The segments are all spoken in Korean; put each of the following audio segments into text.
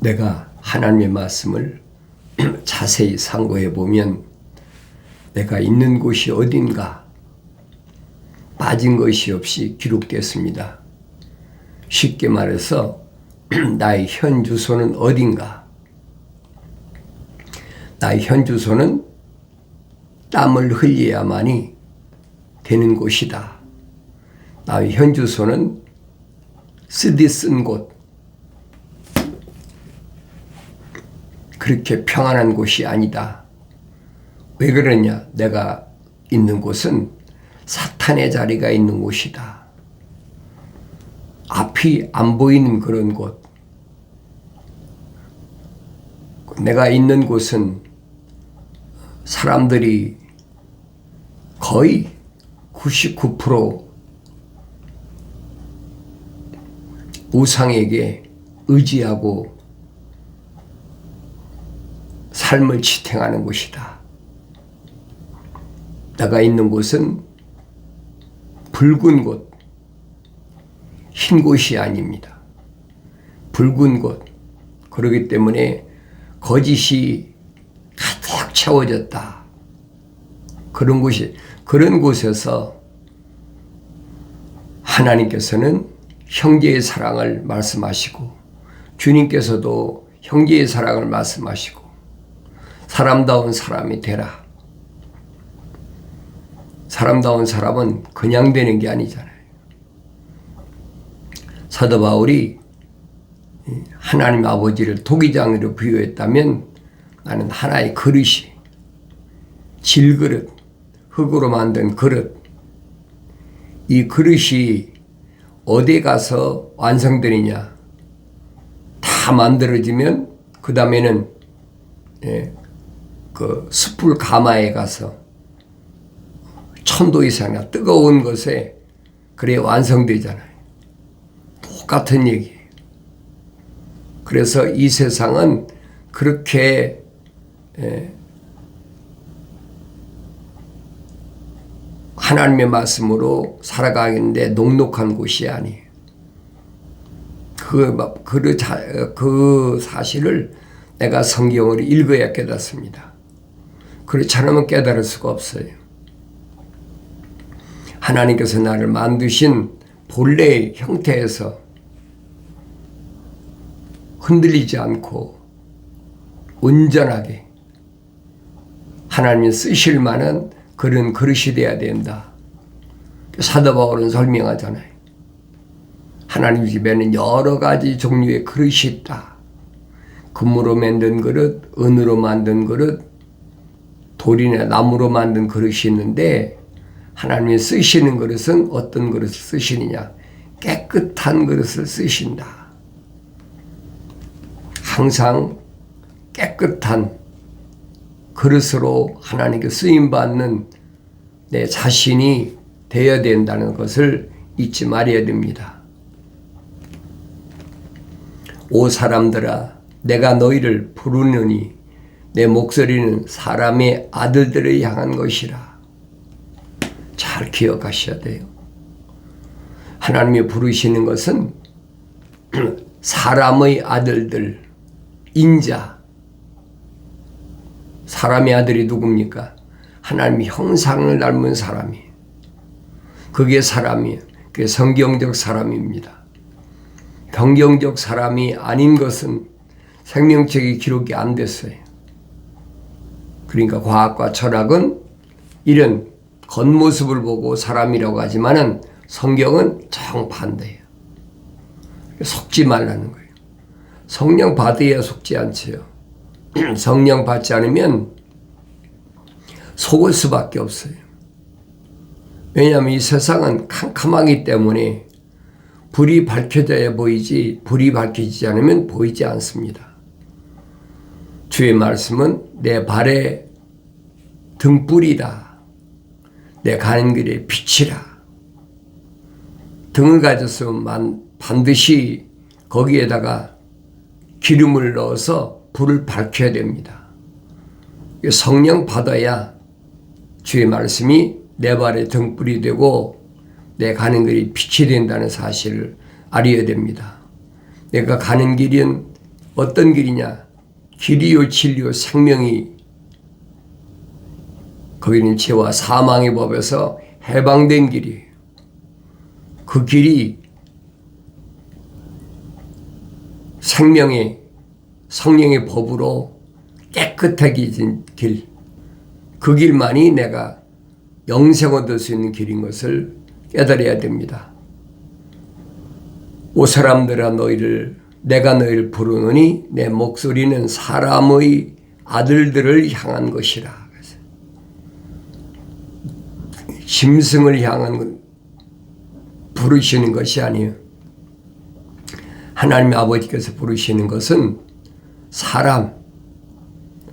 내가 하나님의 말씀을 자세히 상고해 보면 내가 있는 곳이 어딘가 빠진 것이 없이 기록됐습니다. 쉽게 말해서 나의 현 주소는 어딘가? 나의 현 주소는 땀을 흘려야만이 되는 곳이다. 나의 현 주소는 쓰디 쓴 곳, 그렇게 평안한 곳이 아니다. 왜 그러냐? 내가 있는 곳은 사탄의 자리가 있는 곳이다. 앞이 안 보이는 그런 곳. 내가 있는 곳은 사람들이 거의 99% 우상에게 의지하고 삶을 지탱하는 곳이다. 내가 있는 곳은 붉은 곳, 흰 곳이 아닙니다. 붉은 곳. 그렇기 때문에 거짓이 가득 채워졌다. 그런 곳에서 하나님께서는 형제의 사랑을 말씀하시고 주님께서도 형제의 사랑을 말씀하시고 사람다운 사람이 되라. 사람다운 사람은 그냥 되는 게 아니잖아요. 사도 바울이 하나님 아버지를 토기장으로 비유했다면 나는 하나의 그릇이, 질그릇, 흙으로 만든 그릇, 이 그릇이 어디에 가서 완성되느냐? 다 만들어지면 그 다음에는 그 숯불 가마에 가서 1000도 이상이나 뜨거운 것에 그래 완성되잖아요. 똑같은 얘기예요. 그래서 이 세상은 그렇게 하나님의 말씀으로 살아가는데 녹록한 곳이 아니에요. 그 사실을 내가 성경을 읽어야 깨닫습니다. 그렇지 않으면 깨달을 수가 없어요. 하나님께서 나를 만드신 본래의 형태에서 흔들리지 않고 온전하게 하나님이 쓰실 만한 그런 그릇이 되어야 된다. 사도 바울은 설명하잖아요. 하나님 집에는 여러 가지 종류의 그릇이 있다. 금으로 만든 그릇, 은으로 만든 그릇, 돌이나 나무로 만든 그릇이 있는데 하나님이 쓰시는 그릇은 어떤 그릇을 쓰시느냐? 깨끗한 그릇을 쓰신다. 항상 깨끗한 그릇으로 하나님께 쓰임받는 내 자신이 되어야 된다는 것을 잊지 말아야 됩니다. 오 사람들아, 내가 너희를 부르느니 내 목소리는 사람의 아들들을 향한 것이라. 잘 기억하셔야 돼요. 하나님이 부르시는 것은 사람의 아들들, 인자. 사람의 아들이 누굽니까? 하나님의 형상을 닮은 사람이에요. 그게 사람이에요. 그게 성경적 사람입니다. 성경적 사람이 아닌 것은 생명책이 기록이 안 됐어요. 그러니까 과학과 철학은 이런 겉모습을 보고 사람이라고 하지만은 성경은 정반대예요. 속지 말라는 거예요. 성령 받아야 속지 않지요. 성령 받지 않으면 속을 수밖에 없어요. 왜냐하면 이 세상은 캄캄하기 때문에 불이 밝혀져야 보이지 불이 밝혀지지 않으면 보이지 않습니다. 주의 말씀은 내 발의 등불이다. 내 가는 길의 빛이라. 등을 가졌으면 반드시 거기에다가 기름을 넣어서 불을 밝혀야 됩니다. 성령 받아야 주의 말씀이 내 발의 등불이 되고 내 가는 길이 빛이 된다는 사실을 알아야 됩니다. 내가 가는 길은 어떤 길이냐? 길이요 진리요 생명이, 거기는 죄와 사망의 법에서 해방된 길이에요. 그 길이 생명의 성령의 법으로 깨끗해진 길, 그 길만이 내가 영생 얻을 수 있는 길인 것을 깨달아야 됩니다. 오 사람들아 내가 너희를 부르노니 내 목소리는 사람의 아들들을 향한 것이라. 짐승을 향한 부르시는 것이 아니에요. 하나님의 아버지께서 부르시는 것은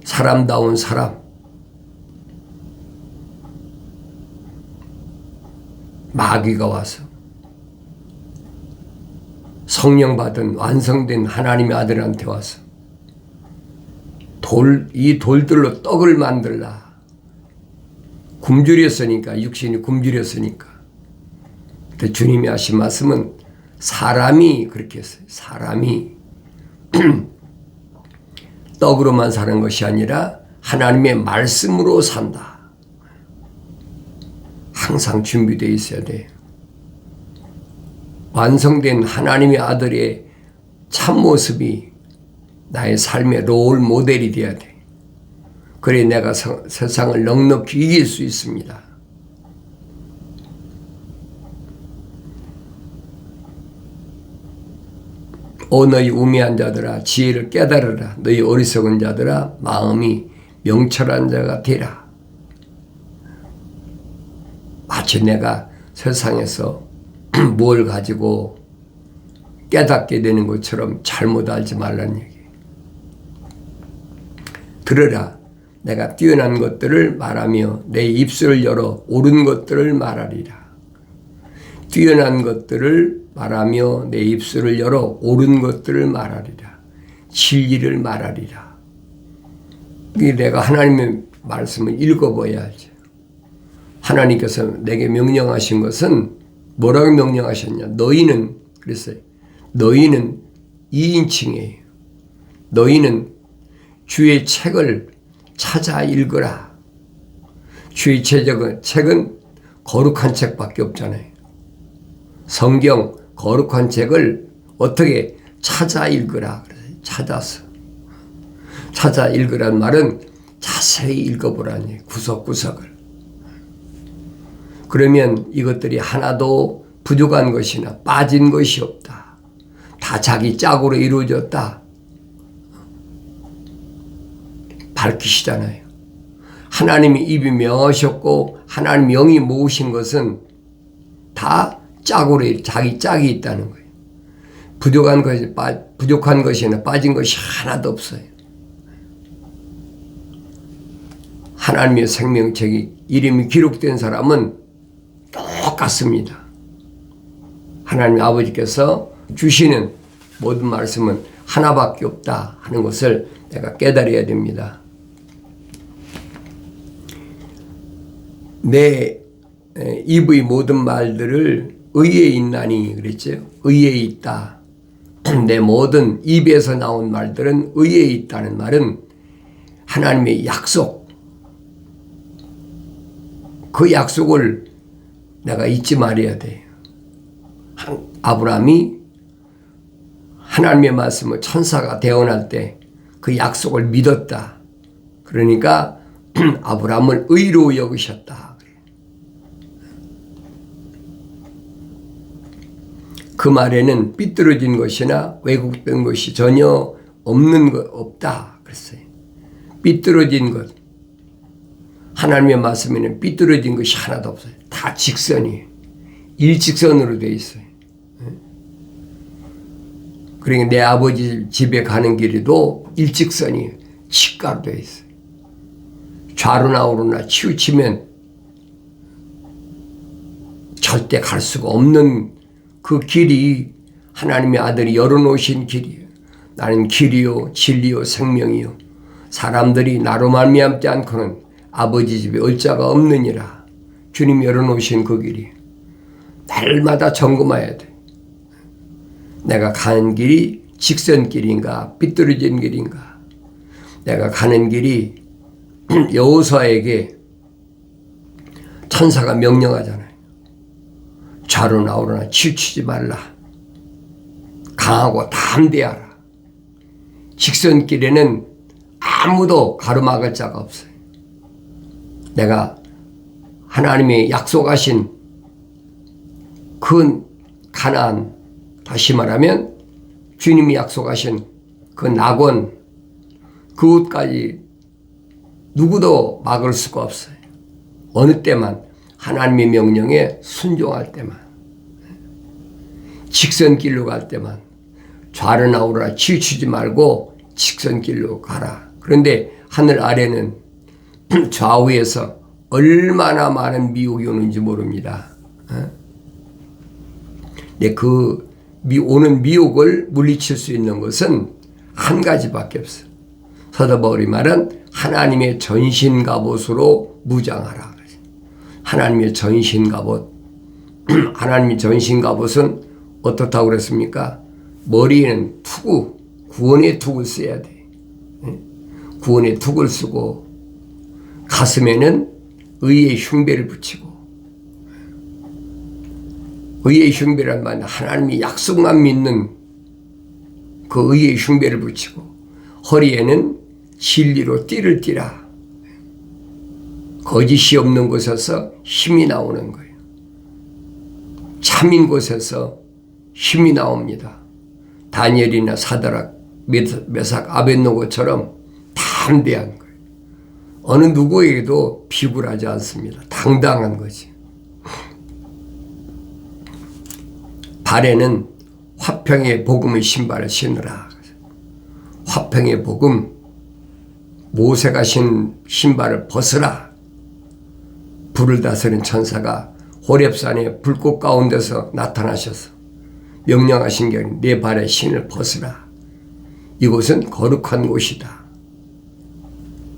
사람다운 사람, 마귀가 와서 성령 받은 완성된 하나님의 아들한테 와서 이 돌들로 떡을 만들라. 굶주렸으니까, 육신이 굶주렸으니까. 근데 주님이 하신 말씀은 사람이 그렇게 했어요. 사람이 떡으로만 사는 것이 아니라 하나님의 말씀으로 산다. 항상 준비되어 있어야 돼요. 완성된 하나님의 아들의 참모습이 나의 삶의 롤 모델이 되어야 돼. 그래 내가 세상을 넉넉히 이길 수 있습니다. 오 너희 우매한 자들아 지혜를 깨달으라. 너희 어리석은 자들아 마음이 명철한 자가 되라. 마치 내가 세상에서 뭘 가지고 깨닫게 되는 것처럼 잘못 알지 말라는 얘기예요. 들으라. 내가 뛰어난 것들을 말하며 내 입술을 열어 옳은 것들을 말하리라. 뛰어난 것들을 말하며 내 입술을 열어 옳은 것들을 말하리라. 진리를 말하리라. 내가 하나님의 말씀을 읽어봐야지. 하나님께서 내게 명령하신 것은 뭐라고 명령하셨냐? 너희는 그랬어요. 너희는 2인칭이에요. 너희는 주의 책을 찾아 읽어라. 주의 책은 거룩한 책밖에 없잖아요. 성경 거룩한 책을 어떻게 찾아 읽으라. 찾아 읽으란 말은 자세히 읽어보라는 얘기예요. 구석구석을. 그러면 이것들이 하나도 부족한 것이나 빠진 것이 없다. 다 자기 짝으로 이루어졌다. 밝히시잖아요. 하나님이 입이 명하셨고 하나님 영이 모으신 것은 다 짝으로 자기 짝이 있다는 거예요. 부족한 것이나 빠진 것이 하나도 없어요. 하나님의 생명책이 이름이 기록된 사람은 똑같습니다. 하나님 아버지께서 주시는 모든 말씀은 하나밖에 없다 하는 것을 내가 깨달아야 됩니다. 내 입의 모든 말들을 의에 있나니 그랬죠. 의에 있다. 내 모든 입에서 나온 말들은 의에 있다는 말은 하나님의 약속, 그 약속을 내가 잊지 말아야 돼요. 아브라함이 하나님의 말씀을 천사가 대언할 때 그 약속을 믿었다. 그러니까 아브라함을 의로 여기셨다. 그 말에는 삐뚤어진 것이나 왜곡된 것이 전혀 없다. 그랬어요. 삐뚤어진 것. 하나님의 말씀에는 삐뚤어진 것이 하나도 없어요. 다 직선이에요. 일직선으로 되어 있어요. 그러니까 내 아버지 집에 가는 길에도 일직선이에요. 직각으로 되어 있어요. 좌로나 우로나 치우치면 절대 갈 수가 없는 그 길이 하나님의 아들이 열어놓으신 길이에요. 나는 길이요 진리요 생명이요 사람들이 나로 말미암지 않고는 아버지 집에 올 자가 없느니라. 주님이 열어놓으신 그 길이 날마다 점검해야 돼. 내가 가는 길이 직선길인가 삐뚤어진 길인가. 내가 가는 길이 여호수아에게 천사가 명령하잖아요. 좌로나 우로나 치우치지 말라. 강하고 담대하라. 직선길에는 아무도 가로막을 자가 없어요. 내가 하나님이 약속하신 그 가나안, 다시 말하면 주님이 약속하신 그 낙원, 그곳까지 누구도 막을 수가 없어요. 어느 때만, 하나님의 명령에 순종할 때만, 직선길로 갈 때만, 좌로나 우로나 치우치지 말고 직선길로 가라. 그런데 하늘 아래는 좌우에서 얼마나 많은 미혹이 오는지 모릅니다. 근데 그 오는 미혹을 물리칠 수 있는 것은 한 가지밖에 없어요. 사도 바울이 말은 하나님의 전신갑옷으로 무장하라. 하나님의 전신갑옷. 하나님의 전신갑옷은 어떻다고 그랬습니까? 머리에는 투구, 구원의 투구를 써야 돼. 구원의 투구를 쓰고 가슴에는 의의 흉배를 붙이고, 의의 흉배란 말은 하나님이 약속만 믿는 그 의의 흉배를 붙이고, 허리에는 진리로 띠를 띠라. 거짓이 없는 곳에서 힘이 나오는 거예요. 참인 곳에서 힘이 나옵니다. 다니엘이나 사드락, 메삭, 아벳노고처럼 담대한 거예요. 어느 누구에게도 비굴하지 않습니다. 당당한 거지. 발에는 화평의 복음의 신발을 신으라. 화평의 복음, 모세가 신 신발을 벗으라. 불을 다스린 천사가 호렙산의 불꽃 가운데서 나타나셔서 명령하신 게 내 발에 신을 벗으라. 이곳은 거룩한 곳이다.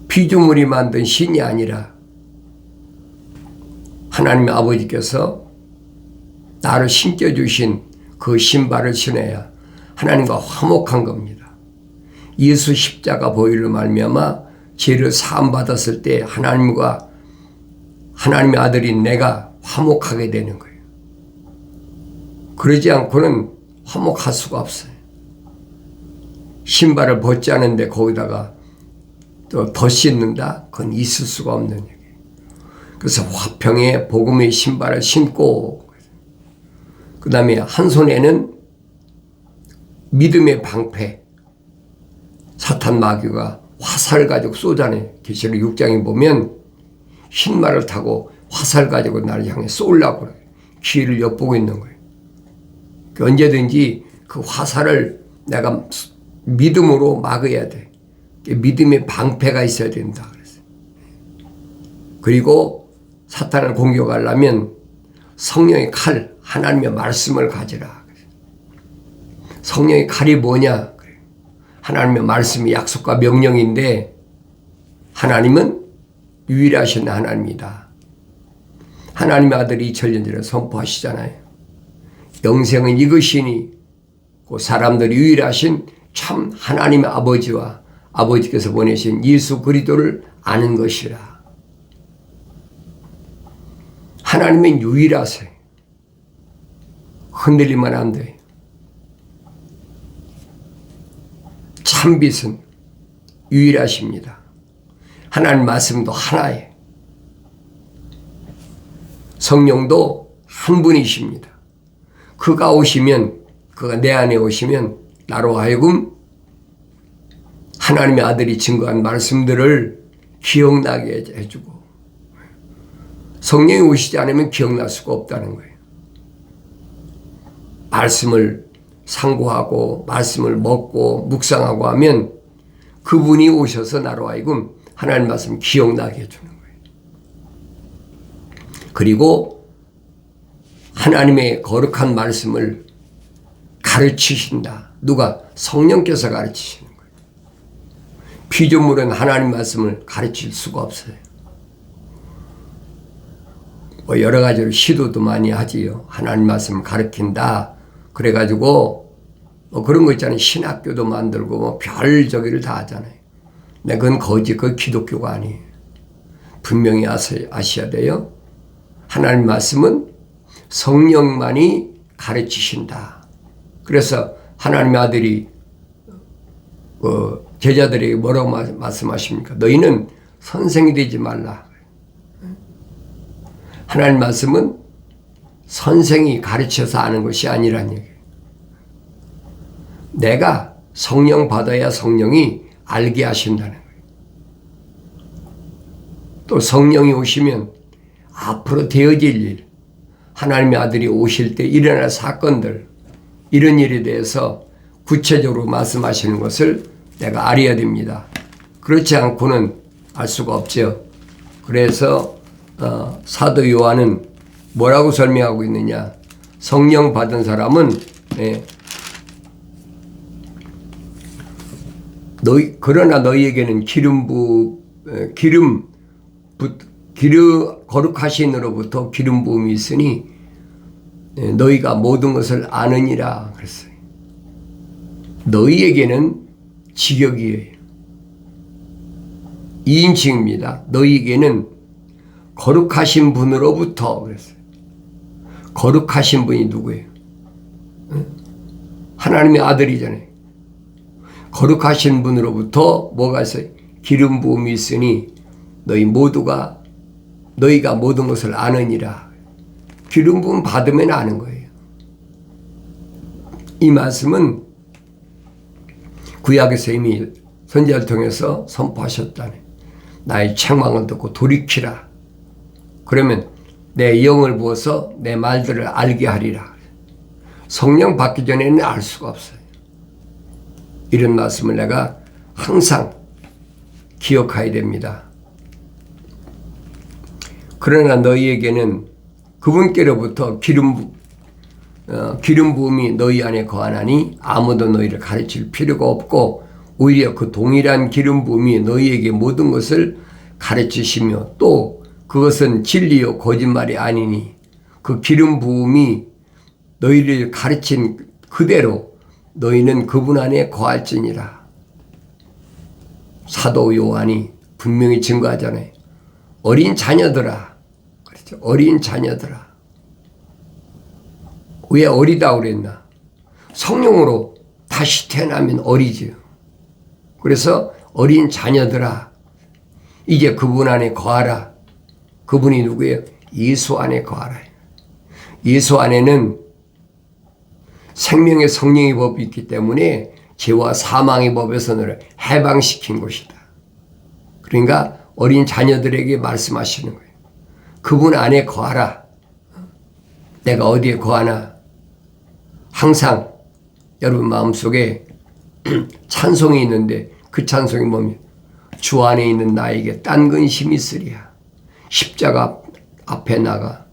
피조물이 만든 신이 아니라 하나님의 아버지께서 나를 신겨주신 그 신발을 신어야 하나님과 화목한 겁니다. 예수 십자가 보혈로 말미암아 죄를 사함 받았을 때 하나님과 하나님의 아들인 내가 화목하게 되는 거예요. 그러지 않고는 화목할 수가 없어요. 신발을 벗지 않은데 거기다가 또 더 씻는다? 그건 있을 수가 없는 얘기예요. 그래서 화평의 복음의 신발을 신고, 그 다음에 한 손에는 믿음의 방패, 사탄 마귀가 화살 가지고 쏘잖아요. 계시록 6장에 보면 흰말을 타고 화살 가지고 나를 향해 쏘려고 그래요. 기회를 엿보고 있는 거예요. 언제든지 그 화살을 내가 믿음으로 막아야 돼. 믿음의 방패가 있어야 된다 그랬어요. 그리고 사탄을 공격하려면 성령의 칼, 하나님의 말씀을 가지라. 성령의 칼이 뭐냐? 하나님의 말씀이 약속과 명령인데 하나님은 유일하신 하나님이다. 하나님의 아들이 2000년 전에 선포하시잖아요. 영생은 이것이니 그 사람들이 유일하신 참 하나님의 아버지와 아버지께서 보내신 예수 그리스도를 아는 것이라. 하나님은 유일하세요. 흔들리면 안 돼요. 참빛은 유일하십니다. 하나님 말씀도 하나예요. 성령도 한 분이십니다. 그가 오시면, 그가 내 안에 오시면 나로 하여금 하나님의 아들이 증거한 말씀들을 기억나게 해주고, 성령이 오시지 않으면 기억날 수가 없다는 거예요. 말씀을 상고하고 말씀을 먹고 묵상하고 하면 그분이 오셔서 나로 하여금 하나님 말씀 기억나게 해주는 거예요. 그리고 하나님의 거룩한 말씀을 가르치신다. 누가? 성령께서 가르치시는 거예요. 피조물은 하나님 말씀을 가르칠 수가 없어요. 뭐 여러 가지로 시도도 많이 하지요. 하나님 말씀을 가르친다. 그래가지고 그런 거 있잖아요. 신학교도 만들고 뭐 별 저기를 다 하잖아요. 근데 그건 거짓, 그 기독교가 아니에요. 분명히 아셔야 돼요. 하나님 말씀은 성령만이 가르치신다. 그래서 하나님의 아들이 제자들에게 뭐라고 말씀하십니까? 너희는 선생이 되지 말라. 하나님 말씀은 선생이 가르쳐서 아는 것이 아니란 얘기예요. 내가 성령 받아야 성령이 알게 하신다는 거예요. 또 성령이 오시면 앞으로 되어질 일, 하나님의 아들이 오실 때 일어날 사건들, 이런 일에 대해서 구체적으로 말씀하시는 것을 내가 알아야 됩니다. 그렇지 않고는 알 수가 없죠. 그래서 사도 요한은 뭐라고 설명하고 있느냐? 성령 받은 사람은 그러나 너희에게는 거룩하신으로부터 기름 부음이 있으니 너희가 모든 것을 아느니라 그랬어요. 너희에게는 직역이에요. 2인칭입니다. 너희에게는 거룩하신 분으로부터 그랬어요. 거룩하신 분이 누구예요? 하나님의 아들이잖아요. 거룩하신 분으로부터 뭐가 있어요? 기름 부음이 있으니 너희가 모든 것을 아느니라. 기름 부음 받으면 아는 거예요. 이 말씀은 구약에서 이미 선지자를 통해서 선포하셨다네. 나의 책망을 듣고 돌이키라. 그러면 내 영을 부어서 내 말들을 알게 하리라. 성령 받기 전에는 알 수가 없어요. 이런 말씀을 내가 항상 기억해야 됩니다. 그러나 너희에게는 그분께로부터 기름 부음이 너희 안에 거하나니 아무도 너희를 가르칠 필요가 없고 오히려 그 동일한 기름 부음이 너희에게 모든 것을 가르치시며 또 그것은 진리요 거짓말이 아니니 그 기름 부음이 너희를 가르친 그대로 너희는 그분 안에 거할지니라. 사도 요한이 분명히 증거하잖아요. 어린 자녀들아. 그렇죠. 어린 자녀들아. 왜 어리다 그랬나? 성령으로 다시 태어나면 어리지요. 그래서 어린 자녀들아. 이제 그분 안에 거하라. 그분이 누구예요? 예수 안에 거하라. 예수 안에는 생명의 성령의 법이 있기 때문에 죄와 사망의 법에서 너를 해방시킨 것이다. 그러니까 어린 자녀들에게 말씀하시는 거예요. 그분 안에 거하라. 내가 어디에 거하나? 항상 여러분 마음속에 찬송이 있는데 그 찬송이 뭐냐면 주 안에 있는 나에게 딴 근심이 있으리야. 십자가 앞에 나가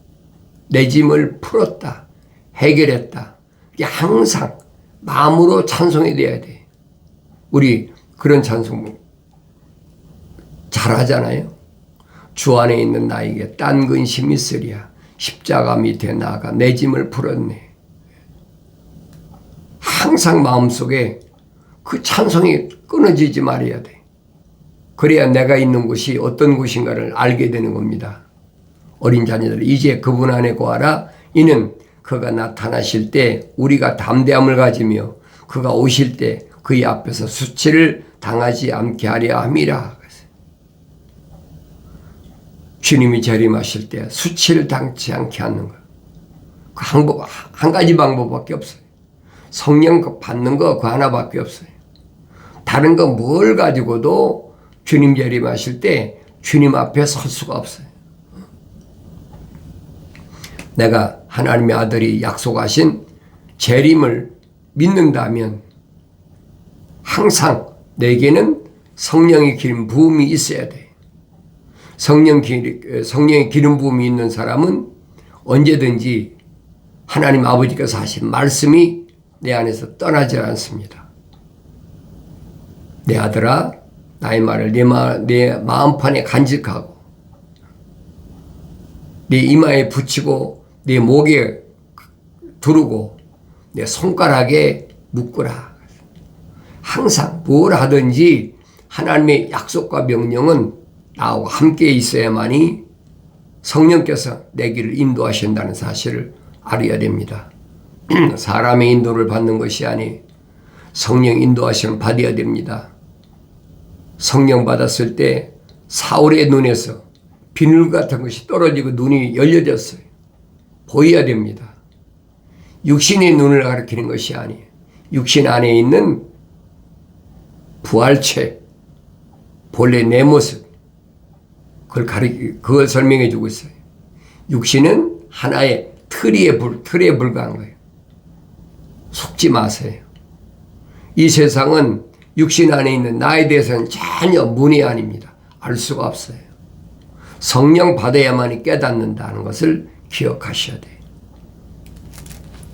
내 짐을 풀었다. 해결했다. 이게 항상 마음으로 찬송이 돼야 돼. 우리 그런 찬송 잘하잖아요. 주 안에 있는 나에게 딴 근심이 있으리야. 십자가 밑에 나가 내 짐을 풀었네. 항상 마음속에 그 찬송이 끊어지지 말아야 돼. 그래야 내가 있는 곳이 어떤 곳인가를 알게 되는 겁니다. 어린 자녀들 이제 그분 안에 거하라. 이는 그가 나타나실 때 우리가 담대함을 가지며 그가 오실 때 그의 앞에서 수치를 당하지 않게 하려 함이라. 주님이 재림하실 때 수치를 당치 않게 하는 거. 한 가지 방법밖에 없어요. 성령 받는 거 그 하나밖에 없어요. 다른 거 뭘 가지고도 주님 재림하실 때 주님 앞에 설 수가 없어요. 내가 하나님의 아들이 약속하신 재림을 믿는다면 항상 내게는 성령의 기름 부음이 있어야 돼. 성령의 기름 부음이 있는 사람은 언제든지 하나님 아버지께서 하신 말씀이 내 안에서 떠나지 않습니다. 내 아들아, 나의 말을 내 마음판에 간직하고 내 이마에 붙이고 내 목에 두르고 내 손가락에 묶으라. 항상 뭘 하든지 하나님의 약속과 명령은 나와 함께 있어야만이 성령께서 내 길을 인도하신다는 사실을 알아야 됩니다. 사람의 인도를 받는 것이 아니 성령 인도하심을 받아야 됩니다. 성령 받았을 때 사울의 눈에서 비늘 같은 것이 떨어지고 눈이 열려졌어요. 보여야 됩니다. 육신의 눈을 가리키는 것이 아니에요. 육신 안에 있는 부활체, 본래 내 모습, 그걸 설명해 주고 있어요. 육신은 하나의 틀에 불과한 거예요. 속지 마세요. 이 세상은 육신 안에 있는 나에 대해서는 전혀 문의 아닙니다. 알 수가 없어요. 성령 받아야만이 깨닫는다는 것을 기억하셔야 돼요.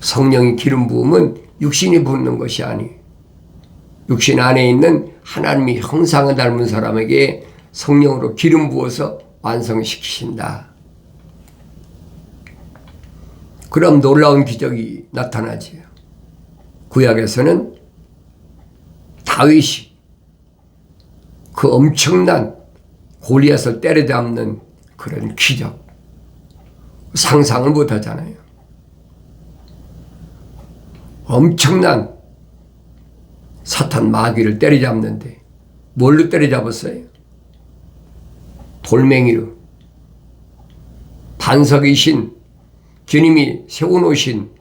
성령의 기름 부음은 육신이 붓는 것이 아니에요. 육신 안에 있는 하나님의 형상을 닮은 사람에게 성령으로 기름 부어서 완성시키신다. 그럼 놀라운 기적이 나타나지요. 구약에서는 다윗이 그 엄청난 골리앗을 때려잡는 그런 기적, 상상을 못 하잖아요. 엄청난 사탄 마귀를 때려잡는데 뭘로 때려잡았어요? 돌멩이로. 반석이신 주님이 세워놓으신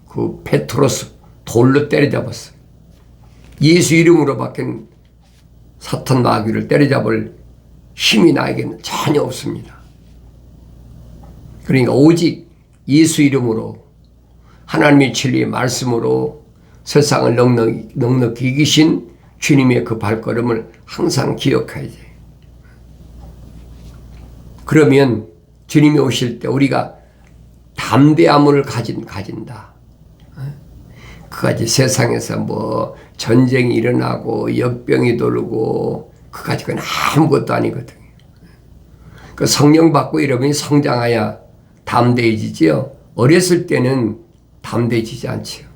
그 페트로스 돌로 때려잡았어요. 예수 이름으로 바뀐 사탄 마귀를 때려잡을 힘이 나에게는 전혀 없습니다. 그러니까 오직 예수 이름으로 하나님의 진리의 말씀으로 세상을 넉넉히 이기신 주님의 그 발걸음을 항상 기억해야 돼요. 그러면 주님이 오실 때 우리가 담대함을 가진다. 그까지 세상에서 뭐 전쟁이 일어나고 역병이 돌고 그까지 그건 아무것도 아니거든요. 그 성령 받고 이러면 성장해야 담대해지지요. 어렸을 때는 담대해지지 않지요.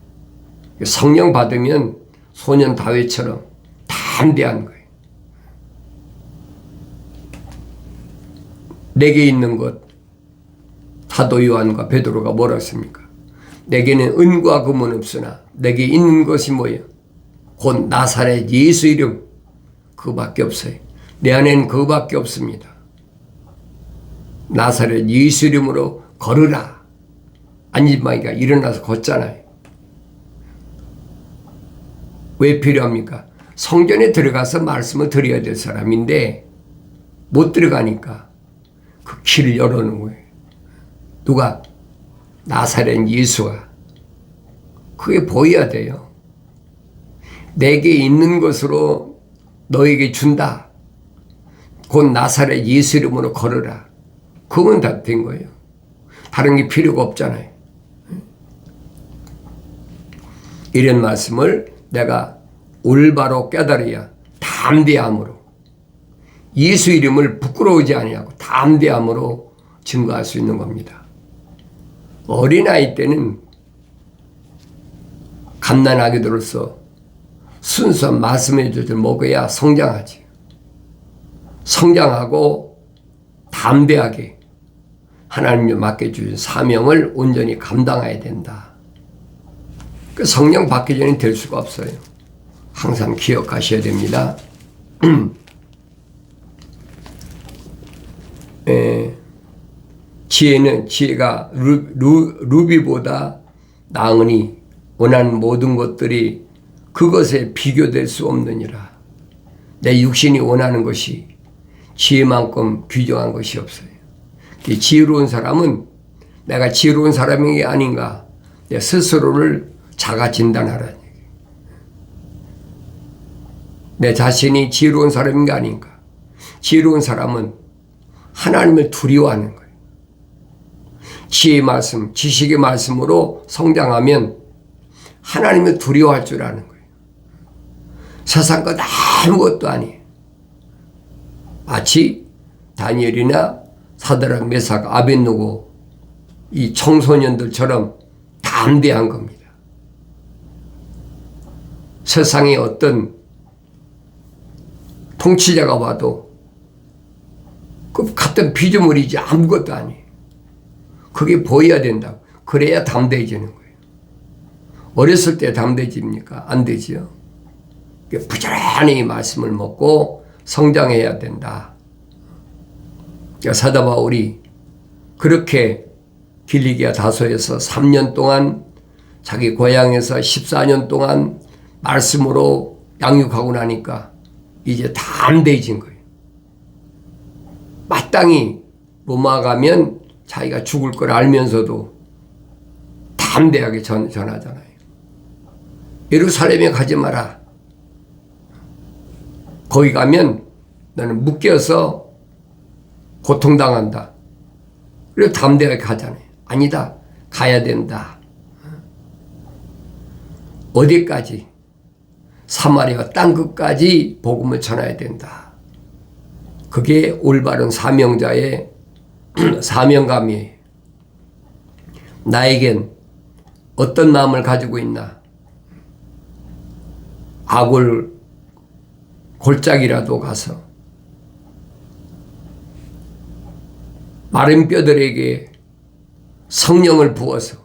성령 받으면 소년 다윗처럼 담대한 거예요. 내게 있는 것, 사도 요한과 베드로가 뭐라 했습니까? 내게는 은과 금은 없으나 내게 있는 것이 뭐예요? 곧 나사렛 예수 이름, 그밖에 없어요. 내 안에는 그밖에 없습니다. 나사렛 예수 이름으로 걸으라. 안진마귀가 일어나서 걷잖아요. 왜 필요합니까? 성전에 들어가서 말씀을 드려야 될 사람인데 못 들어가니까 그 길을 열어놓은 거예요. 누가? 나사렛 예수가. 그게 보여야 돼요. 내게 있는 것으로 너에게 준다. 곧 나사렛 예수 이름으로 걸으라. 그건 다 된 거예요. 다른 게 필요가 없잖아요. 이런 말씀을 내가 올바로 깨달아야 담대함으로 예수 이름을 부끄러우지 아니하고 담대함으로 증거할 수 있는 겁니다. 어린아이 때는 갓난아기들로서 순수한 말씀의 젖을 먹어야 성장하지. 성장하고 담대하게 하나님이 맡겨주신 사명을 온전히 감당해야 된다. 그 성령 받기 전에 될 수가 없어요. 항상 기억하셔야 됩니다. 지혜가 루비보다 나으니 원하는 모든 것들이 그것에 비교될 수 없느니라. 내 육신이 원하는 것이 지혜만큼 귀중한 것이 없어요. 지혜로운 사람은 내가 지혜로운 사람이 아닌가, 내 스스로를 자가 진단하라는 얘기예요. 내 자신이 지혜로운 사람인가 아닌가. 지혜로운 사람은 하나님을 두려워하는 거예요. 지혜의 말씀, 지식의 말씀으로 성장하면 하나님을 두려워할 줄 아는 거예요. 세상 것 아무것도 아니에요. 마치 다니엘이나 사드락, 메삭, 아벳느고 이 청소년들처럼 담대한 겁니다. 세상에 어떤 통치자가 와도 그 같은 피조물이지 아무것도 아니에요. 그게 보여야 된다고. 그래야 담대해지는 거예요. 어렸을 때 담대해집니까? 안 되지요. 부지런히 말씀을 먹고 성장해야 된다. 사도 바울이 그렇게 길리기아 다소에서 3년 동안 자기 고향에서 14년 동안 말씀으로 양육하고 나니까 이제 담대해진 거예요. 마땅히 로마 가면 자기가 죽을 걸 알면서도 담대하게 전하잖아요. 예루살렘에 가지 마라. 거기 가면 너는 묶여서 고통당한다. 그리고 담대하게 가잖아요. 아니다. 가야 된다. 어디까지? 사마리아 땅끝까지 복음을 전해야 된다. 그게 올바른 사명자의 사명감이에요. 나에겐 어떤 마음을 가지고 있나? 아골 골짜기라도 가서 마른 뼈들에게 성령을 부어서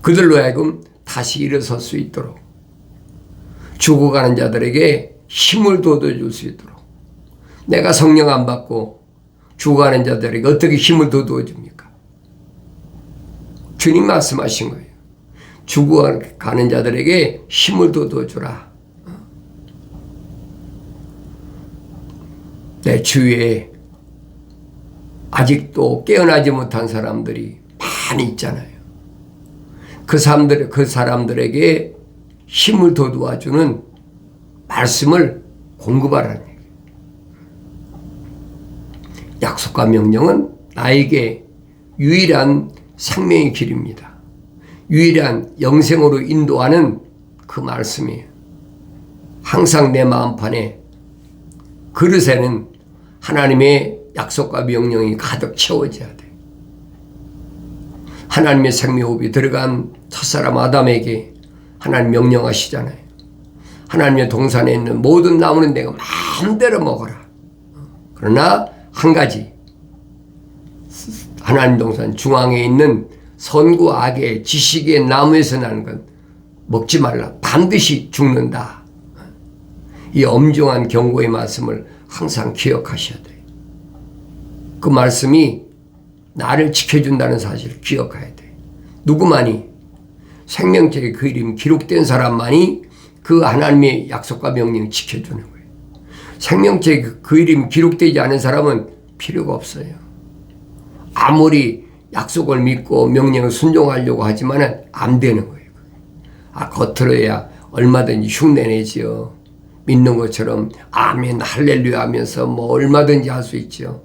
그들로 하여금 다시 일어설 수 있도록, 죽어가는 자들에게 힘을 돋워줄 수 있도록. 내가 성령 안 받고 죽어가는 자들에게 어떻게 힘을 돋워줍니까? 주님 말씀하신 거예요. 죽어가는 자들에게 힘을 돋워주라. 내 주위에 아직도 깨어나지 못한 사람들이 많이 있잖아요. 그 사람들에게 힘을 돋워주는 말씀을 공급하라는 얘기예요. 약속과 명령은 나에게 유일한 생명의 길입니다. 유일한 영생으로 인도하는 그 말씀이에요. 항상 내 마음판에, 그릇에는 하나님의 약속과 명령이 가득 채워져야 돼. 하나님의 생명호흡이 들어간 첫사람 아담에게 하나님 명령하시잖아요. 하나님의 동산에 있는 모든 나무는 내가 마음대로 먹어라. 그러나 한 가지, 하나님 동산 중앙에 있는 선과 악의 지식의 나무에서 나는 건 먹지 말라. 반드시 죽는다. 이 엄중한 경고의 말씀을 항상 기억하셔야 돼요. 그 말씀이 나를 지켜준다는 사실을 기억해야 돼요. 누구만이, 생명책의 그 이름 기록된 사람만이 그 하나님의 약속과 명령을 지켜주는 거예요. 생명책의 그 이름 기록되지 않은 사람은 필요가 없어요. 아무리 약속을 믿고 명령을 순종하려고 하지만은 안 되는 거예요. 겉으로야 얼마든지 흉내내지요. 믿는 것처럼 아멘 할렐루야 하면서 뭐 얼마든지 할 수 있죠.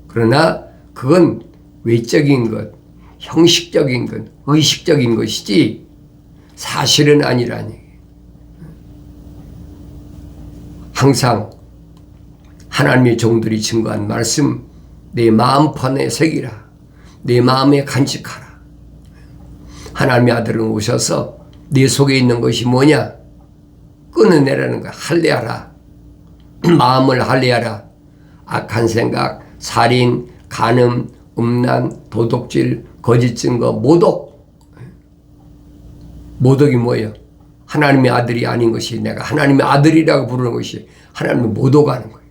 그러나 그건 외적인 것, 형식적인 것, 의식적인 것이지 사실은 아니라니. 항상 하나님의 종들이 증거한 말씀 내 마음판에 새기라. 내 마음에 간직하라. 하나님의 아들은 오셔서 내 속에 있는 것이 뭐냐? 끊어내라는 거야. 할례하라. 마음을 할례하라. 악한 생각, 살인, 간음, 음란, 도둑질, 거짓 증거, 모독. 모독이 뭐예요? 하나님의 아들이 아닌 것이, 내가 하나님의 아들이라고 부르는 것이 하나님을 모독하는 거예요.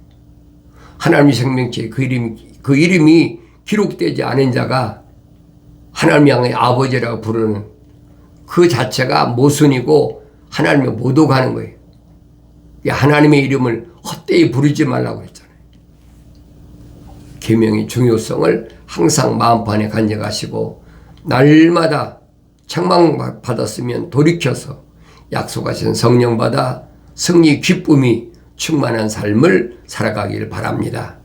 하나님의 생명체에 그 이름이 기록되지 않은 자가 하나님 향의 아버지라고 부르는 그 자체가 모순이고 하나님을 모독하는 거예요. 하나님의 이름을 헛되이 부르지 말라고 했잖아요. 계명의 중요성을 항상 마음판에 간직하시고 날마다 책망받았으면 돌이켜서 약속하신 성령 받아 승리 기쁨이 충만한 삶을 살아가길 바랍니다.